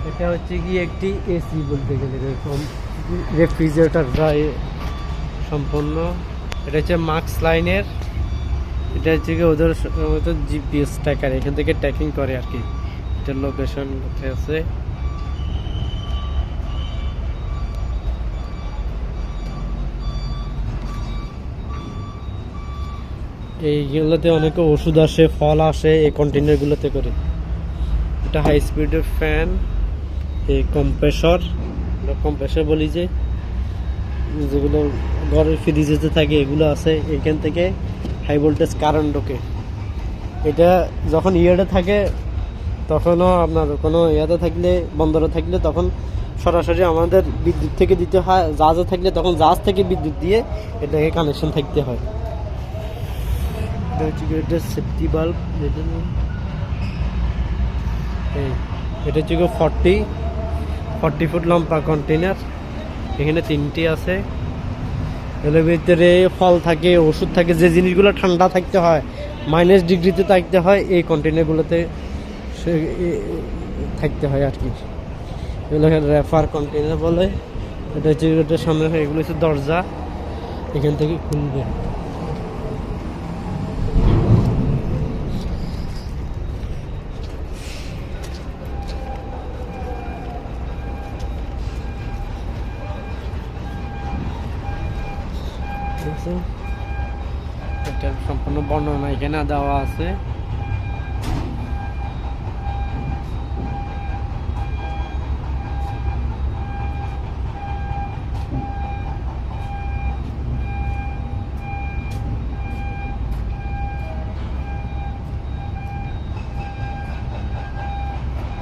এটা হচ্ছে কি একটি এসি বলতে গেলে, এরকম রেফ্রিজারেটর প্রায় সম্পূর্ণ। এটা হচ্ছে মাক্স লাইনের। এটা হচ্ছে কি ওদের মতো জিপিএস ট্র্যাকার, এখান থেকে ট্র্যাকিং করে আর কি, এটার লোকেশন কোথায় আছে। এইগুলোতে অনেক ওষুধ আসে, ফল আসে এই কন্টেনারগুলোতে করে। এটা হাই স্পিডের ফ্যান, এই কম্প্রেসর বলি যেগুলো ঘরের ফ্রিজেতে থাকে, এগুলো আছে। এখান থেকে হাই ভোল্টেজ কারেন্ট ঢোকে। এটা যখন ইয়েতে থাকে তখনও আপনার কোনো ইয়াতে থাকলে, বন্দরে থাকলে তখন সরাসরি আমাদের বিদ্যুৎ থেকে দিতে হয়। জাহাজে থাকলে তখন জাহাজ থেকে বিদ্যুৎ দিয়ে এটাকে কানেকশন থাকতে হয়। এটা হচ্ছে এটা সেফটি বাল্ব। এটা হচ্ছে 40 ফুট লম্বা কন্টেনার। এখানে 3টি আছে। এর ভিতরে ফল থাকে, ওষুধ থাকে, যে জিনিসগুলো ঠান্ডা থাকতে হয়, -ডিগ্রিতে থাকতে হয়, এই কন্টেনারগুলোতে থাকতে হয় আর কি। এগুলোকে রেফার কন্টেনার বলে। এটা হচ্ছে এটার সামনে, এগুলো হচ্ছে দরজা, এখান থেকে খুলবে। এটা সম্পূর্ণ বর্ণনা এখানে দেওয়া আছে।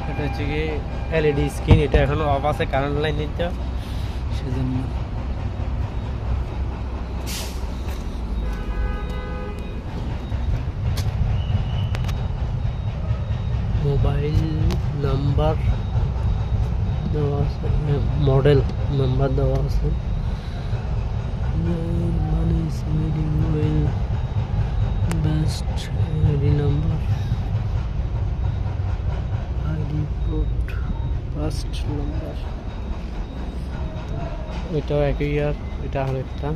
এটা হচ্ছে কি এলইডি স্ক্রিন, এটা এখন অফ আছে কারেন্ট লাইন নিতে, সেজন্য। মোবাইল নাম্বার দেওয়া আছে, মডেল নাম্বার দেওয়া আছে। Best ID number, ID code, first number. এটাও একই ইয়ার, এটা আরেকটা।